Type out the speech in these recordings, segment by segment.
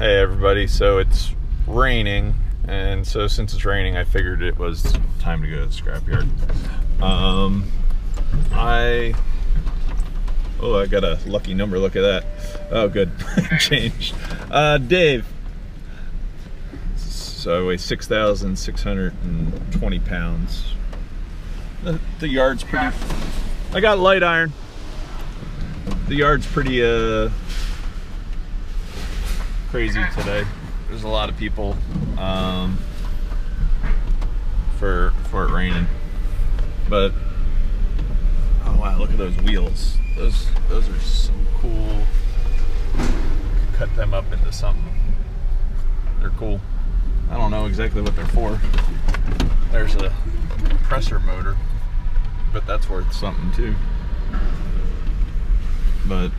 Hey everybody, so it's raining, and so since it's raining I figured it was time to go to the scrapyard. I got a lucky number, look at that. Oh good, changed. Dave. So I weigh 6,620 pounds. The yard's pretty, I got light iron. The yard's pretty crazy today. There's a lot of people for it raining, but oh wow, look at those wheels. Those are so cool. Cut them up into something. They're cool. I don't know exactly what they're for. There's a compressor motor, but that's worth something too. But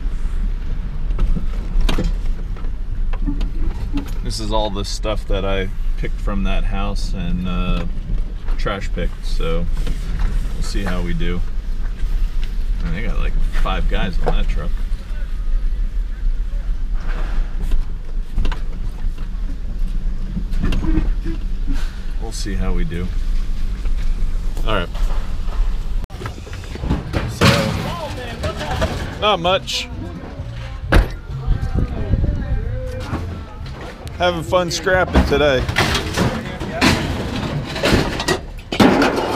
this is all the stuff that I picked from that house and trash picked, so we'll see how we do. And they got like 5 guys on that truck. We'll see how we do. All right. So, not much. Having fun scrapping today.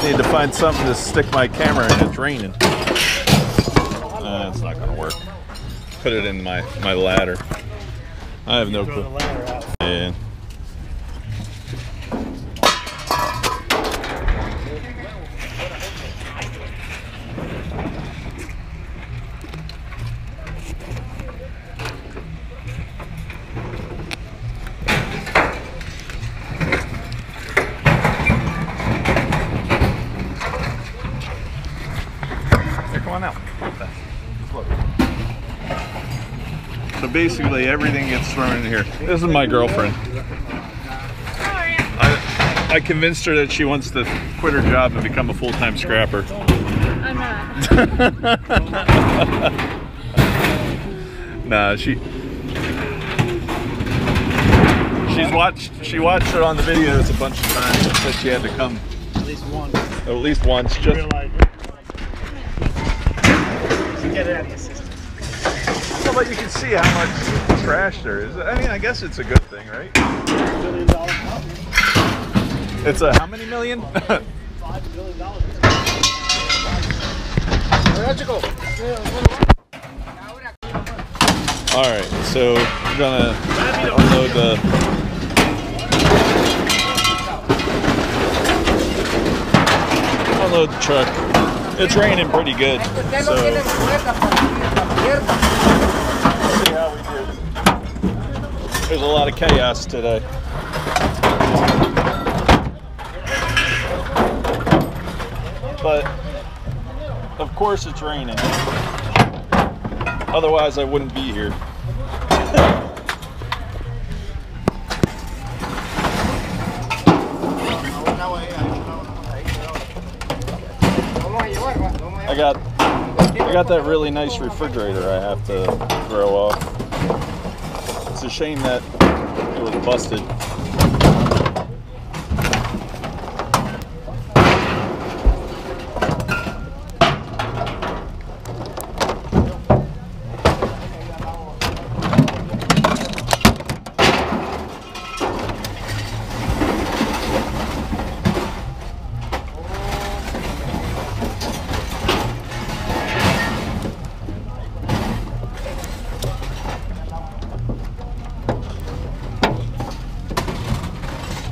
Need to find something to stick my camera in. It's raining. It's not gonna work. Put it in my ladder. I have no clue. Yeah. So basically everything gets thrown in here. This is my girlfriend. I convinced her that she wants to quit her job and become a full-time scrapper. I'm not. Nah, she watched it on the videos a bunch of times and said she had to come. At least once. At least once. Just get it out of your system. well, but you can see how much trash there is. I mean, I guess it's a good thing, right? $1 billion company. It's a how many million? $5 billion. All right, so we're gonna unload the truck. It's raining pretty good, so see how we do. There's a lot of chaos today. But of course it's raining. Otherwise I wouldn't be here. I got that really nice refrigerator I have to throw off. It's a shame that it was busted.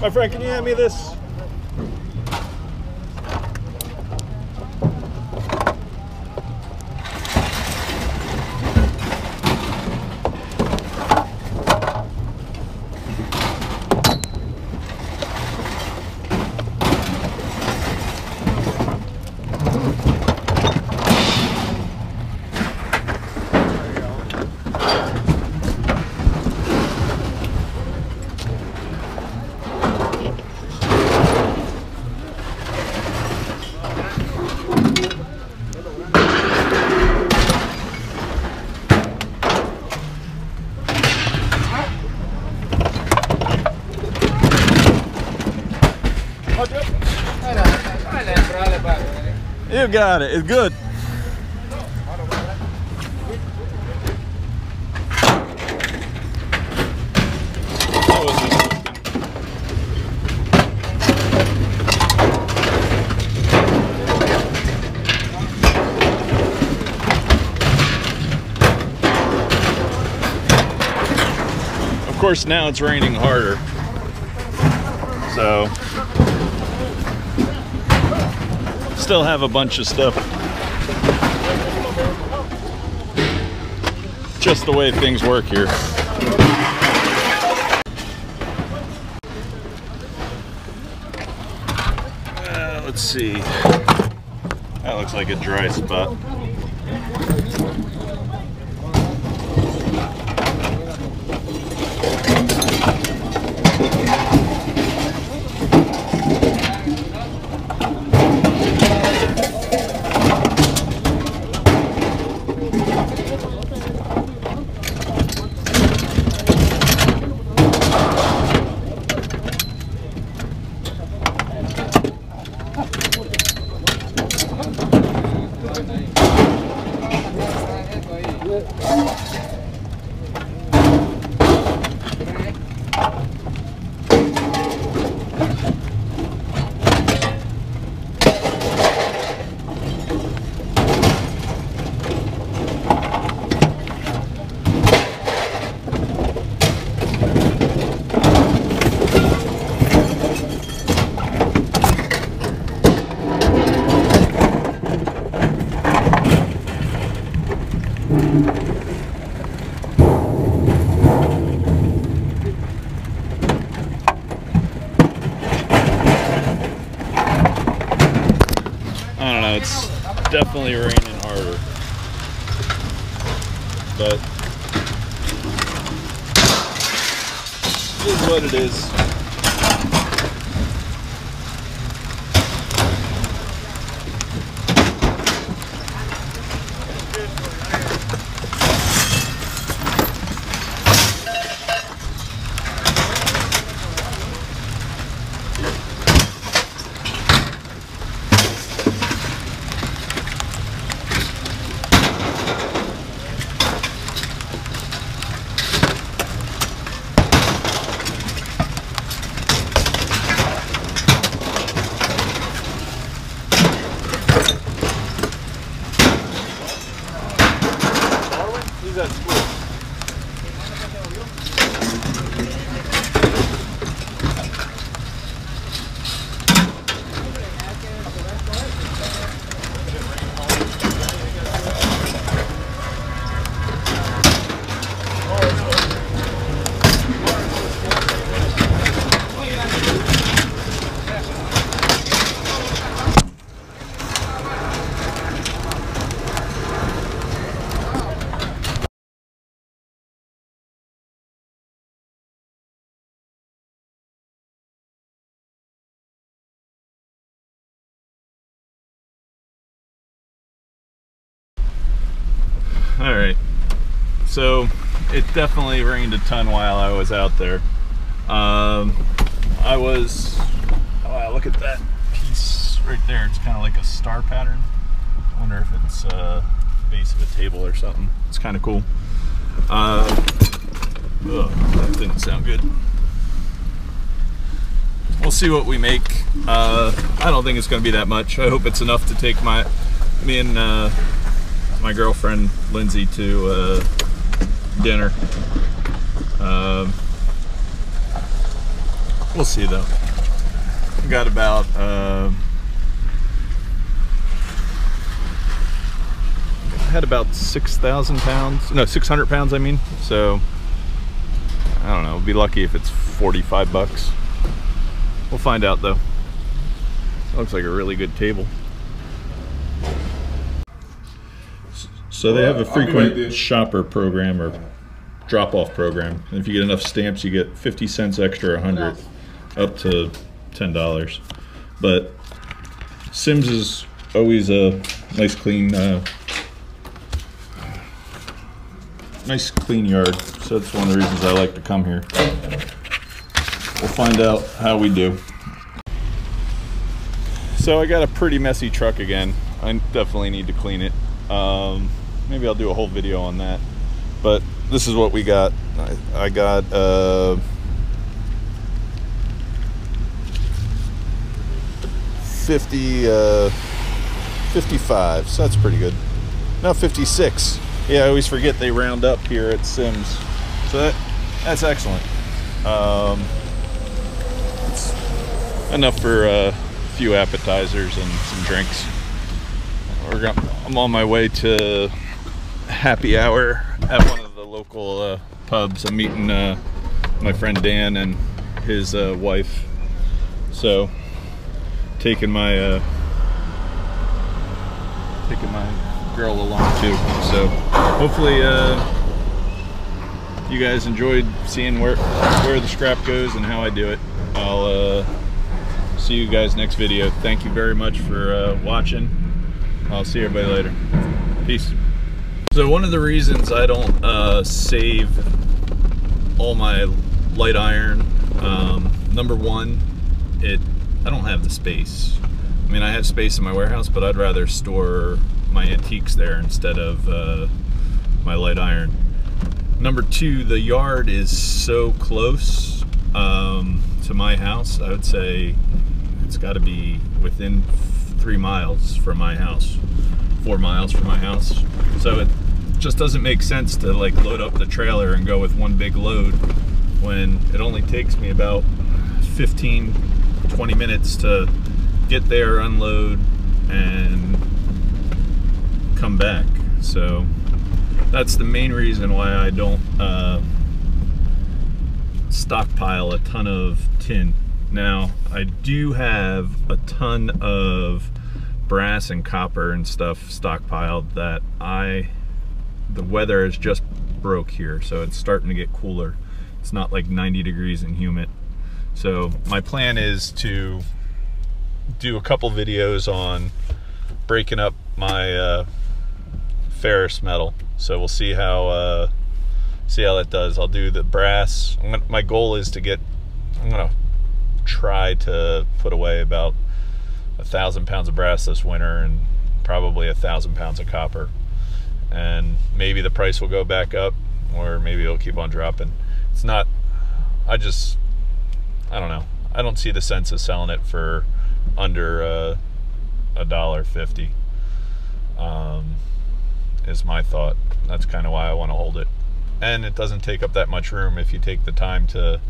My friend, can you hand me this? You got it. It's good. Of course, now it's raining harder, so still have a bunch of stuff. Just the way things work here. Let's see. That looks like a dry spot. It's definitely raining harder, but it is what it is. All right, so it definitely rained a ton while I was out there. Wow, look at that piece right there. It's kind of like a star pattern. I wonder if it's a base of a table or something. It's kind of cool. That didn't sound good. We'll see what we make. I don't think it's going to be that much. I hope it's enough to take me and my girlfriend Lindsay to dinner. We'll see though. We got about had about 6,000 pounds, no, 600 pounds I mean, so I don't know, we'll be lucky if it's 45 bucks. We'll find out though. Looks like a really good table. So they have a frequent shopper program or drop-off program. And if you get enough stamps, you get 50 cents extra, 100, up to $10. But Sims is always a nice clean yard. So that's one of the reasons I like to come here. We'll find out how we do. So I got a pretty messy truck again. I definitely need to clean it. Maybe I'll do a whole video on that. But this is what we got. I got 55, so that's pretty good. No, 56. Yeah, I always forget they round up here at Sims. So that's excellent. It's enough for a few appetizers and some drinks. I'm on my way to happy hour at one of the local pubs. I'm meeting my friend Dan and his wife. So taking my girl along too. So hopefully you guys enjoyed seeing where the scrap goes and how I do it. I'll see you guys next video. Thank you very much for watching. I'll see everybody later. Peace. So one of the reasons I don't save all my light iron, number one, I don't have the space. I mean, I have space in my warehouse, but I'd rather store my antiques there instead of my light iron. Number two, the yard is so close to my house. I would say it's got to be within 3 miles from my house, 4 miles from my house. So it just doesn't make sense to like load up the trailer and go with one big load when it only takes me about 15-20 minutes to get there, unload, and come back. So that's the main reason why I don't stockpile a ton of tin. Now, I do have a ton of brass and copper and stuff stockpiled that the weather has just broke here, so it's starting to get cooler. It's not like 90 degrees and humid. So my plan is to do a couple videos on breaking up my ferrous metal. So we'll see how that does. I'll do the brass. My goal is to I'm gonna try to put away about 1,000 pounds of brass this winter and probably 1,000 pounds of copper. And maybe the price will go back up, or maybe it'll keep on dropping. It's not, I don't know. I don't see the sense of selling it for under $1.50 is my thought. That's kind of why I want to hold it. And it doesn't take up that much room if you take the time to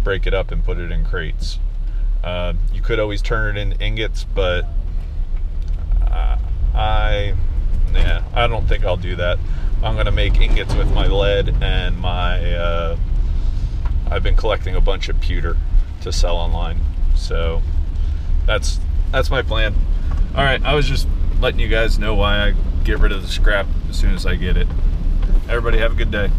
break it up and put it in crates. You could always turn it into ingots, but I don't think I'll do that. I'm gonna make ingots with my lead and my I've been collecting a bunch of pewter to sell online. So that's my plan. All right, I was just letting you guys know why I get rid of the scrap as soon as I get it. Everybody have a good day.